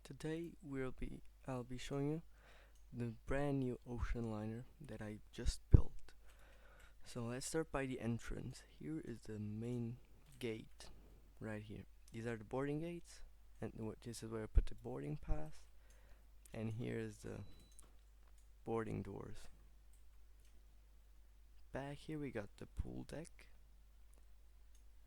Today I'll be showing you the brand new ocean liner that I just built. So let's start by the entrance. Here is the main gate right here. These are the boarding gates, and this is where I put the boarding pass, and here is the boarding doors. Back here we got the pool deck.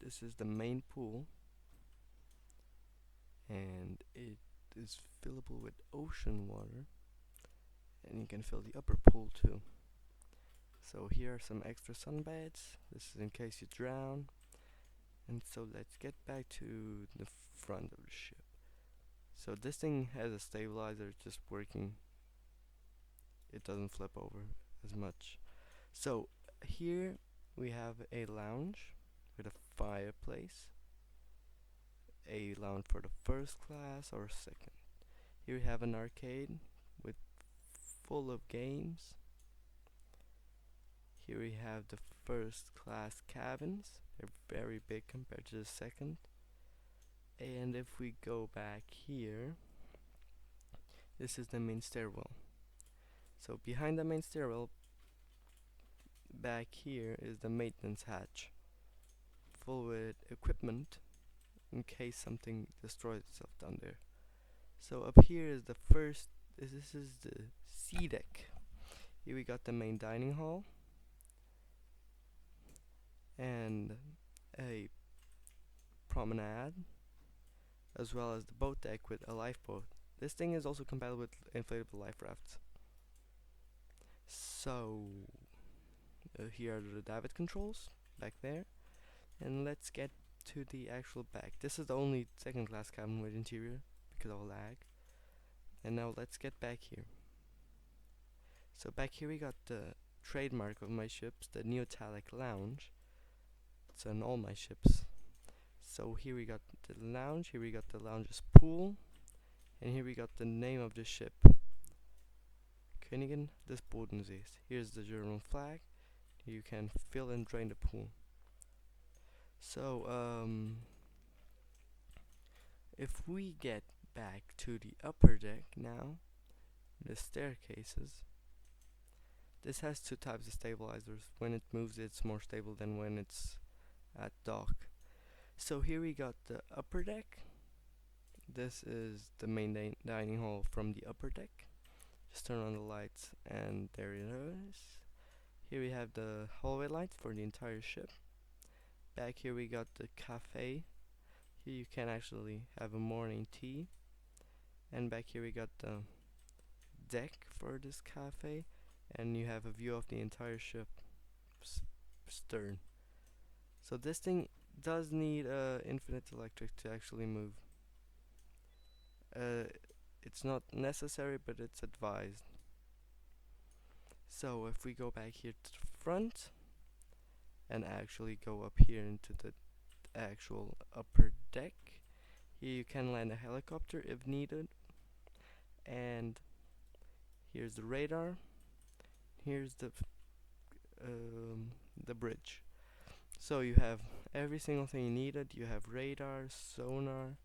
This is the main pool, and it is fillable with ocean water, and you can fill the upper pool too. So here are some extra sunbeds. This is in case you drown. And so let's get back to the front of the ship. So this thing has a stabilizer, it's just working. It doesn't flip over as much. So here we have a lounge with a fireplace. A lounge for the first class or second. Here we have an arcade with full of games. Here we have the first class cabins. They're very big compared to the second. And if we go back here, this is the main stairwell. So behind the main stairwell, back here is the maintenance hatch, full with equipment in case something destroys itself down there. So up here is the first, this is the sea deck. Here we got the main dining hall and a promenade, as well as the boat deck with a lifeboat. This thing is also compatible with inflatable life rafts. So here are the David controls back there, and let's get to the actual back. This is the only second class cabin with interior because of lag. And now let's get back here. So back here we got the trademark of my ships, the Neotalic Lounge. It's on all my ships. So here we got the lounge, here we got the lounge's pool, and here we got the name of the ship, Königin des Bodensees. Here's the German flag. You can fill and drain the pool. So if we get back to the upper deck now, the staircases, this has two types of stabilizers. When it moves, it's more stable than when it's at dock. So here we got the upper deck. This is the main dining hall from the upper deck. Just turn on the lights and there it is. Here we have the hallway lights for the entire ship. Back here we got the cafe. Here you can actually have a morning tea. And back here we got the deck for this cafe, and you have a view of the entire ship stern. So this thing does need infinite electric to actually move. It's not necessary, but it's advised. So if we go back here to the front and actually go up here into the actual upper deck, here you can land a helicopter if needed. And here's the radar. Here's the bridge. So you have every single thing you needed. You have radar, sonar,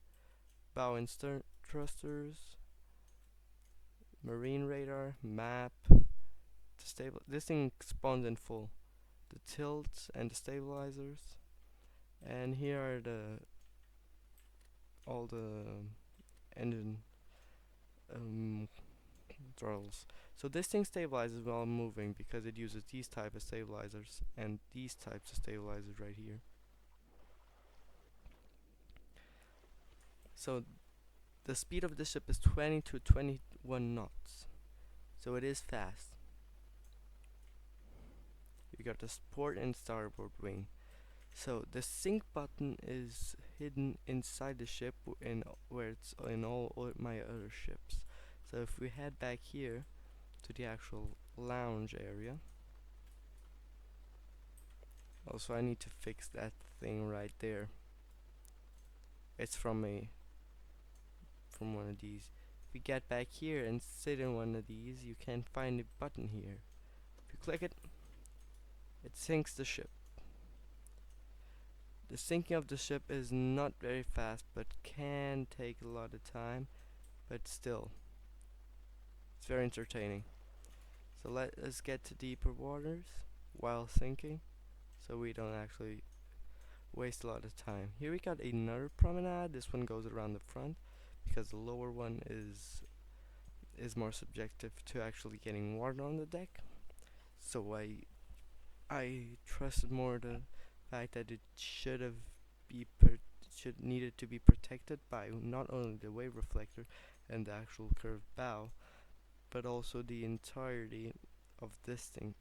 bow and stern thrusters, marine radar, map. This thing spawns in full. The tilts and the stabilizers. And here are all the engine throttles. So this thing stabilizes while moving because it uses these type of stabilizers and these types of stabilizers right here. So the speed of the ship is 20 to 21 knots. So it is fast. You got the port and starboard wing. So the sync button is hidden inside the ship where it's in all my other ships. So if we head back here to the actual lounge area. Also, I need to fix that thing right there. It's from one of these. If we get back here and sit in one of these, you can find a button here. If you click it, it sinks the ship. The sinking of the ship is not very fast, but can take a lot of time. but still, it's very entertaining. So let us get to deeper waters while sinking, so we don't actually waste a lot of time. Here we got another promenade. This one goes around the front because the lower one is more subjective to actually getting water on the deck. So I trusted more the fact that it should needed to be protected by not only the wave reflector and the actual curved bow, but also the entirety of this thing.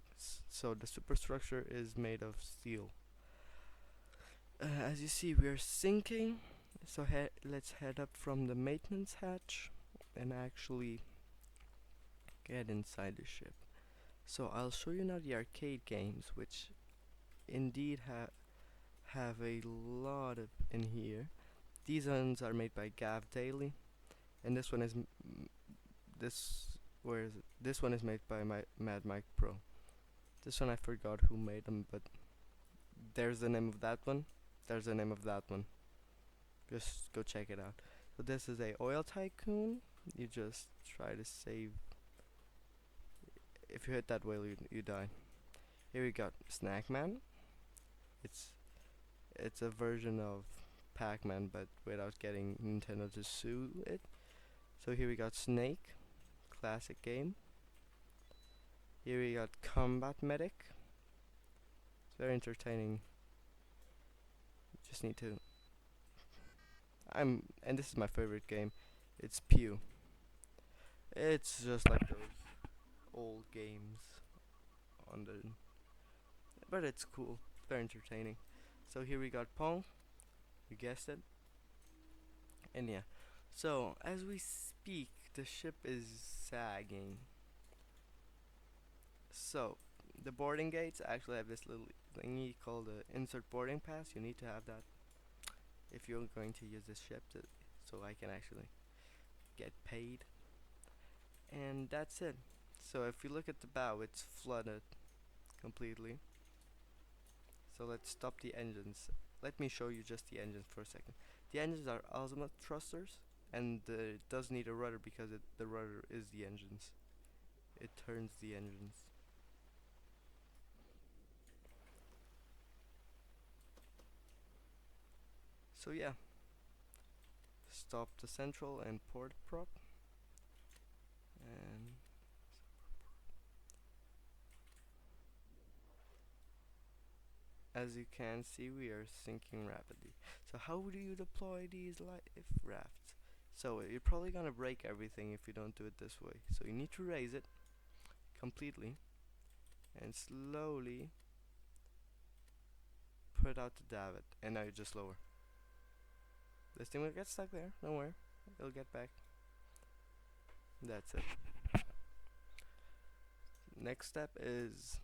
So the superstructure is made of steel. As you see, we are sinking. So let's head up from the maintenance hatch and actually get inside the ship. So I'll show you now the arcade games, which indeed have a lot of in here. These ones are made by Gav Daily, and this one is this where is it? This one is made by Mad Mike Pro. This one I forgot who made them, but there's the name of that one. There's the name of that one. Just go check it out. So this is a oil tycoon. You just try to save. If you hit that whale, you die. Here we got Snackman. It's it's a version of Pac-Man, but without getting Nintendo to sue it. So here we got Snake, classic game. Here we got Combat Medic. It's very entertaining. You just need to. And this is my favorite game. It's Pew. It's just like those old games on the, but it's cool. Very entertaining. So here we got Pong. You guessed it. And yeah. So as we speak, the ship is sagging. So the boarding gates actually have this little thingy called the insert boarding pass. You need to have that if you're going to use this ship, so I can actually get paid. And that's it. So if you look at the bow, it's flooded completely. So let's stop the engines. Let me show you just the engines for a second. The engines are azimuth thrusters, and it does need a rudder because the rudder is the engines. It turns the engines. So yeah, stop the central and port prop, and as you can see, we are sinking rapidly. So how do you deploy these life rafts? So you're probably gonna break everything if you don't do it this way. So you need to raise it completely and slowly put out the davit, and now you just lower. This thing will get stuck there, don't worry, it'll get back. That's it. Next step is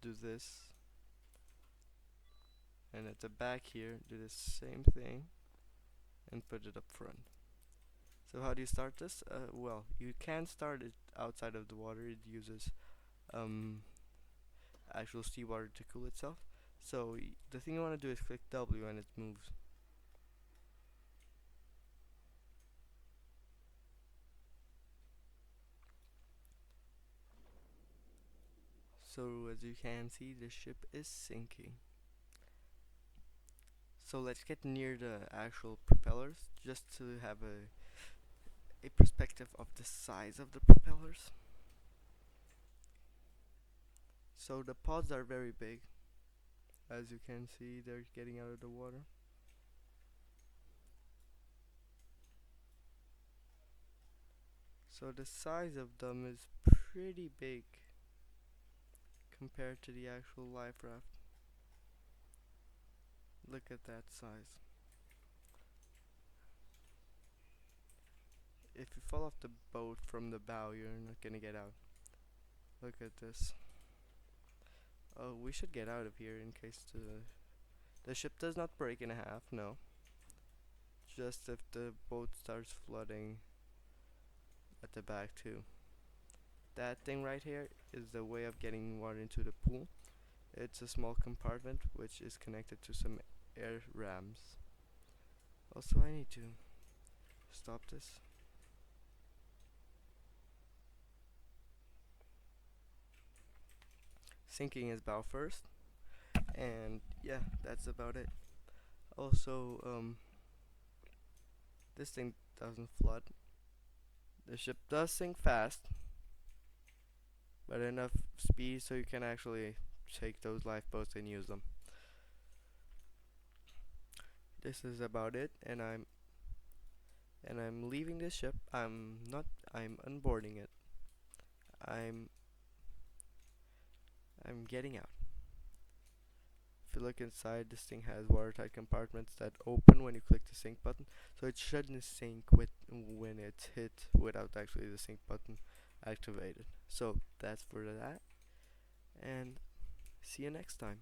do this, and at the back here do the same thing and put it up front. So how do you start this? Well, you can start it outside of the water. It uses actual seawater to cool itself. So the thing you want to do is click W and it moves. So as you can see, the ship is sinking. So let's get near the actual propellers just to have a perspective of the size of the propellers. So the pods are very big. As you can see, they're getting out of the water. So the size of them is pretty big compared to the actual life raft. Look at that size. If you fall off the boat from the bow, you're not gonna get out. Look at this. Oh, we should get out of here in case the ship does not break in half, no. Just if the boat starts flooding at the back too. That thing right here is the way of getting water into the pool. It's a small compartment which is connected to some air rams. Also, I need to stop this. Sinking his bow first, and yeah, that's about it. Also, this thing doesn't flood. The ship does sink fast, but enough speed so you can actually take those lifeboats and use them. This is about it, and I'm leaving this ship. I'm unboarding it. I'm I'm getting out. If you look inside, this thing has watertight compartments that open when you click the sink button, so it shouldn't sink when it's hit without actually the sink button activated. So that's for that, and see you next time.